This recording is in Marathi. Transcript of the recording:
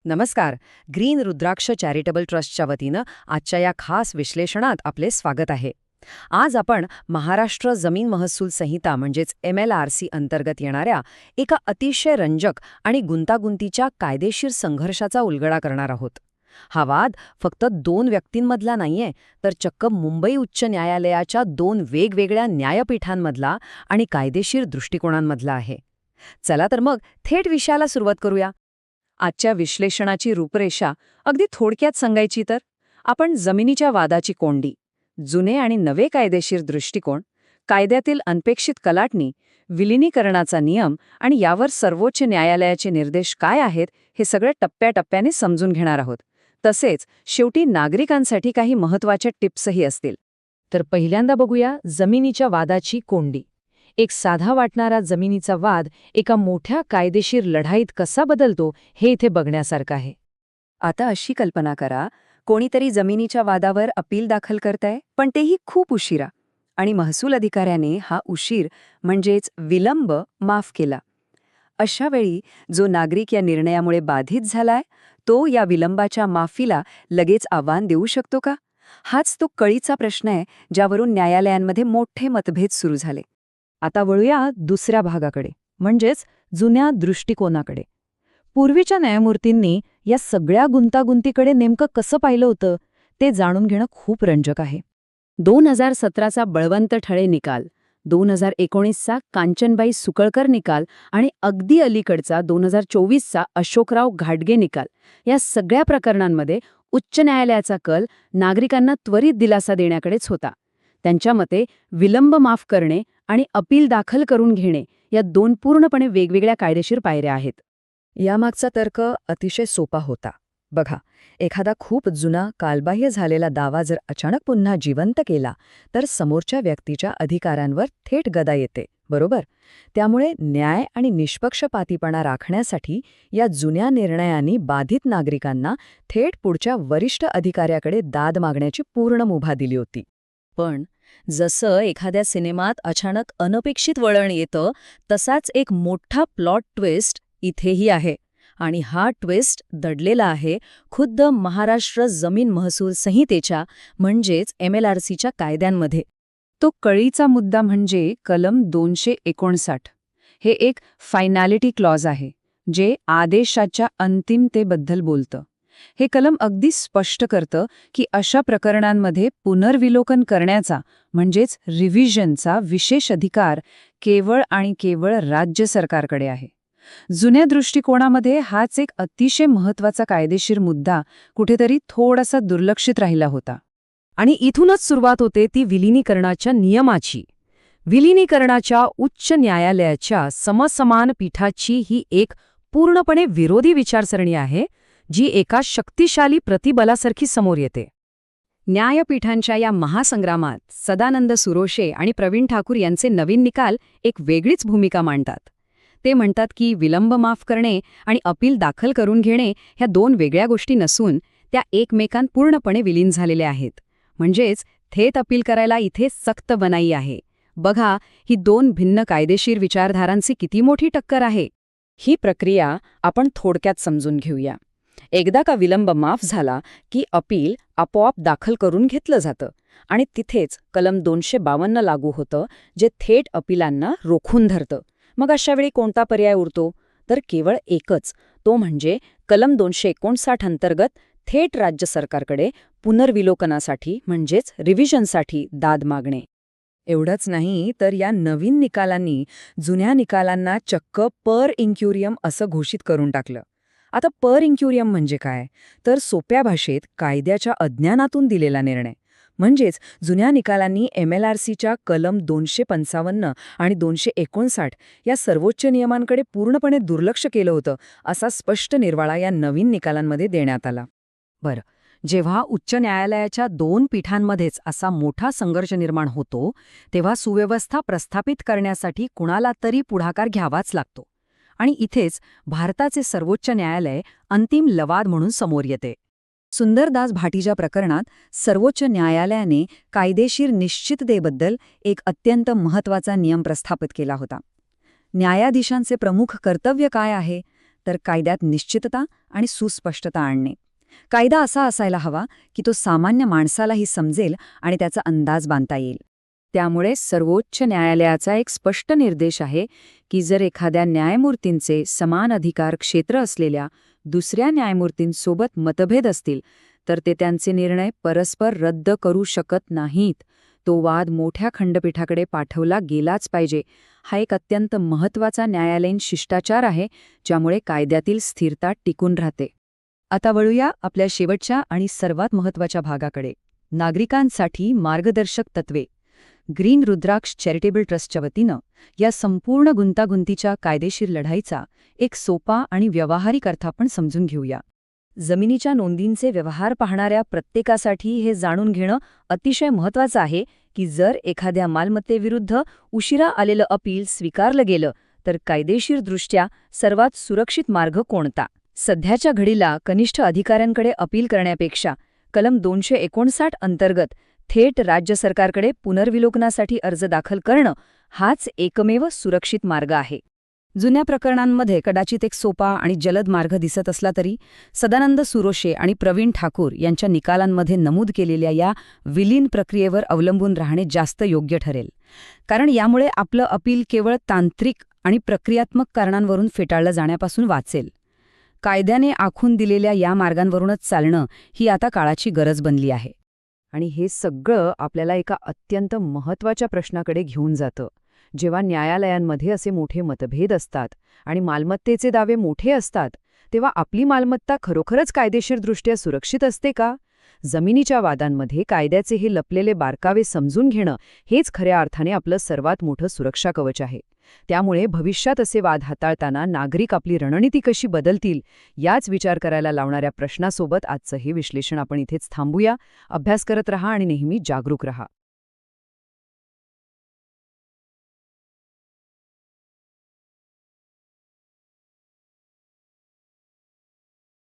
नमस्कार. ग्रीन रुद्राक्ष चॅरिटेबल ट्रस्टच्या वतीनं आजच्या या खास विश्लेषणात आपले स्वागत आहे. आज आपण महाराष्ट्र जमीन महसूल संहिता म्हणजेच MLRC अंतर्गत येणाऱ्या एका अतिशय रंजक आणि गुंतागुंतीच्या कायदेशीर संघर्षाचा उलगडा करणार आहोत. हा वाद फक्त दोन व्यक्तींमधला नाहीये, तर चक्क मुंबई उच्च न्यायालयाच्या दोन वेगवेगळ्या न्यायपीठांमधला आणि कायदेशीर दृष्टिकोनांमधला आहे. चला तर मग थेट विषयाला सुरुवात करूया. आजच्या विश्लेषणाची रूपरेषा अगदी थोडक्यात सांगायची तर आपण जमिनीच्या वादाची कोंडी, जुने आणि नवे कायदेशीर दृष्टिकोन, कायद्यातील अनपेक्षित कलाटणी, विलिनीकरणाचा नियम आणि यावर सर्वोच्च न्यायालयाचे निर्देश काय आहेत हे सगळं टप्प्याटप्प्याने समजून घेणार आहोत. तसेच शेवटी नागरिकांसाठी काही महत्त्वाच्या टिप्सही असतील. तर पहिल्यांदा बघूया जमिनीच्या वादाची कोंडी. एक साधा वाटणारा जमिनीचा वाद एका मोठ्या कायदेशीर लढाईत कसा बदलतो हे इथे बघण्यासारखं आहे. आता अशी कल्पना करा, कोणीतरी जमिनीच्या वादावर अपील दाखल करताय, पण तेही खूप उशिरा, आणि महसूल अधिकाऱ्याने हा उशीर म्हणजेच विलंब माफ केला. अशा वेळी जो नागरिक या निर्णयामुळे बाधित झालाय तो या विलंबाच्या माफीला लगेच आव्हान देऊ शकतो का? हाच तो कळीचा प्रश्न आहे ज्यावरून न्यायालयांमध्ये मोठे मतभेद सुरू झाले. आता वळूया दुसऱ्या भागाकडे, म्हणजेच जुन्या दृष्टिकोनाकडे. पूर्वीच्या न्यायमूर्तींनी या सगळ्या गुंतागुंतीकडे नेमकं कसं पाहिलं होतं ते जाणून घेणं खूप रंजक आहे. 2017चा बळवंत ठळे निकाल, 2019चा कांचनबाई सुकळकर निकाल आणि अगदी अलीकडचा 2024चा अशोकराव घाटगे निकाल, या सगळ्या प्रकरणांमध्ये उच्च न्यायालयाचा कल नागरिकांना त्वरित दिलासा देण्याकडेच होता. त्यांच्या मते विलंब माफ करणे आणि अपील दाखल करून घेणे या दोन पूर्णपणे वेगवेगळ्या कायदेशीर पायऱ्या आहेत. यामागचा तर्क अतिशय सोपा होता. बघा, एखादा खूप जुना कालबाह्य झालेला दावा जर अचानक पुन्हा जिवंत केला तर समोरच्या व्यक्तीच्या अधिकारांवर थेट गदा येते, बरोबर? त्यामुळे न्याय आणि निष्पक्षपातीपणा राखण्यासाठी या जुन्या निर्णयांनी बाधित नागरिकांना थेट पुढच्या वरिष्ठ अधिकाऱ्याकडे दाद मागण्याची पूर्ण मुभा दिली होती. पण जसं एखाद्या सिनेमात अचानक अनपेक्षित वळण येतं, तसाच एक मोठा प्लॉट ट्विस्ट इथेही आहे. आणि हा ट्विस्ट दडलेला आहे खुद्द महाराष्ट्र जमीन महसूल संहितेच्या म्हणजेच MLRCच्या कायद्यांमध्ये. तो कळीचा मुद्दा म्हणजे कलम 259. हे एक फायनॅलिटी क्लॉज आहे, जे आदेशाच्या अंतिमतेबद्दल बोलतं. हे कलम अगदी स्पष्ट करतं की अशा प्रकरणांमध्ये पुनर्विलोकन करण्याचा म्हणजेच रिव्हिजनचा विशेष अधिकार केवळ आणि केवळ राज्य सरकारकडे आहे. जुन्या दृष्टिकोनामध्ये हाच एक अतिशय महत्त्वाचा कायदेशीर मुद्दा कुठेतरी थोडासा दुर्लक्षित राहिला होता. आणि इथूनच सुरुवात होते ती विलिनीकरणाच्या नियमाची. विलिनीकरणाच्या उच्च न्यायालयाच्या समसमान पीठाची ही एक पूर्णपणे विरोधी विचारसरणी आहे, जी एका शक्तिशाली प्रतिबलासारखी समोर येते. न्यायपीठांच्या या महासंग्रामात सदानंद सुरोशे आणि प्रवीण ठाकूर यांचे नवीन निकाल एक वेगळीच भूमिका मांडतात. ते म्हणतात की विलंब माफ करणे आणि अपील दाखल करून घेणे ह्या दोन वेगळ्या गोष्टी नसून त्या एकमेकांत पूर्णपणे विलीन झालेल्या आहेत. म्हणजेच थेट अपील करायला इथे सक्त मनाई आहे. बघा, ही दोन भिन्न कायदेशीर विचारधारांची किती मोठी टक्कर आहे. ही प्रक्रिया आपण थोडक्यात समजून घेऊया. एकदा का विलंब माफ झाला की अपील आपोआप दाखल करून घेतलं जातं आणि तिथेच कलम 252 लागू होतं, जे थेट अपीलांना रोखून धरतं. मग अशा वेळी कोणता पर्याय उरतो? तर केवळ एकच, तो म्हणजे कलम 259 अंतर्गत थेट राज्य सरकारकडे पुनर्विलोकनासाठी म्हणजेच रिव्हिजनसाठी दाद मागणे. एवढंच नाही तर या नवीन निकालांनी जुन्या निकालांना चक्क पर इंक्युरियम असं घोषित करून टाकलं. आता पर इंक्युरियम म्हणजे काय? तर सोप्या भाषेत कायद्याच्या अज्ञानातून दिलेला निर्णय. म्हणजेच जुन्या निकालांनी MLRCच्या कलम 255 आणि 259 या सर्वोच्च नियमांकडे पूर्णपणे दुर्लक्ष केलं होतं, असा स्पष्ट निर्वाळा या नवीन निकालांमध्ये देण्यात आला. बरं, जेव्हा उच्च न्यायालयाच्या दोन पीठांमध्येच असा मोठा संघर्ष निर्माण होतो, तेव्हा सुव्यवस्था प्रस्थापित करण्यासाठी कुणाला तरी पुढाकार घ्यावाच लागतो. आणि इथेच भारताचे सर्वोच्च न्यायालय अंतिम लवाद म्हणून समोर येते. सुंदरदास भाटीच्या प्रकरणात सर्वोच्च न्यायालयाने कायदेशीर निश्चिततेबद्दल एक अत्यंत महत्त्वाचा नियम प्रस्थापित केला होता. न्यायाधीशांचे प्रमुख कर्तव्य काय आहे? तर कायद्यात निश्चितता आणि सुस्पष्टता आणणे. कायदा असा असायला हवा की तो सामान्य माणसालाही समजेल आणि त्याचा अंदाज बांधता येईल. त्यामुळे सर्वोच्च न्यायालयाचा एक स्पष्ट निर्देश आहे की जर एखाद्या न्यायमूर्तींचे समान अधिकार क्षेत्र असलेल्या दुसऱ्या न्यायमूर्तींसोबत मतभेद असतील तर ते त्यांचे निर्णय परस्पर रद्द करू शकत नाहीत. तो वाद मोठ्या खंडपीठाकडे पाठवला गेलाच पाहिजे. हा एक अत्यंत महत्त्वाचा न्यायालयीन शिष्टाचार आहे ज्यामुळे कायद्यातील स्थिरता टिकून राहते. आता वळूया आपल्या शेवटच्या आणि सर्वात महत्त्वाच्या भागाकडे, नागरिकांसाठी मार्गदर्शक तत्वे. ग्रीन रुद्राक्ष चॅरिटेबल ट्रस्टच्या वतीनं या संपूर्ण गुंतागुंतीच्या कायदेशीर लढाईचा एक सोपा आणि व्यावहारिक अर्थ आपण समजून घेऊया. जमिनीच्या नोंदींचे व्यवहार पाहणाऱ्या प्रत्येकासाठी हे जाणून घेणं अतिशय महत्त्वाचं आहे की जर एखाद्या मालमत्तेविरुद्ध उशिरा आलेलं अपील स्वीकारलं गेलं तर कायदेशीरदृष्ट्या सर्वात सुरक्षित मार्ग कोणता. सध्याच्या घडीला कनिष्ठ अधिकाऱ्यांकडे अपील करण्यापेक्षा कलम 259 अंतर्गत थेट राज्य सरकारकडे पुनर्विलोकनासाठी अर्ज दाखल करणं हाच एकमेव सुरक्षित मार्ग आहे. जुन्या प्रकरणांमध्ये कदाचित एक सोपा आणि जलद मार्ग दिसत असला तरी सदानंद सुरोशे आणि प्रवीण ठाकूर यांच्या निकालांमध्ये नमूद केलेल्या या विलीन प्रक्रियेवर अवलंबून राहणे जास्त योग्य ठरेल. कारण यामुळे आपलं अपील केवळ तांत्रिक आणि प्रक्रियात्मक कारणांवरून फेटाळलं जाण्यापासून वाचेल. कायद्याने आखून दिलेल्या या मार्गांवरूनच चालणं ही आता काळाची गरज बनली आहे. आणि हे सगळं आपल्याला एका अत्यंत महत्त्वाच्या प्रश्नाकडे घेऊन जातं. जेव्हा न्यायालयांमध्ये असे मोठे मतभेद असतात आणि मालमत्तेचे दावे मोठे असतात तेव्हा आपली मालमत्ता खरोखरच कायदेशीरदृष्ट्या सुरक्षित असते का? जमिनीच्या वादांमध्ये कायद्याचे हे लपलेले बारकावे समजून घेणं हेच खऱ्या अर्थाने आपलं सर्वात मोठं सुरक्षा कवच आहे. त्यामुळे भविष्यात असे वाद हाताळताना नागरिक आपली रणनीती कशी बदलतील याच विचार करायला लावणाऱ्या प्रश्नासोबत आजचं हे विश्लेषण आपण इथेच थांबूया. अभ्यास करत रहा आणि नेहमी जागरूक रहा.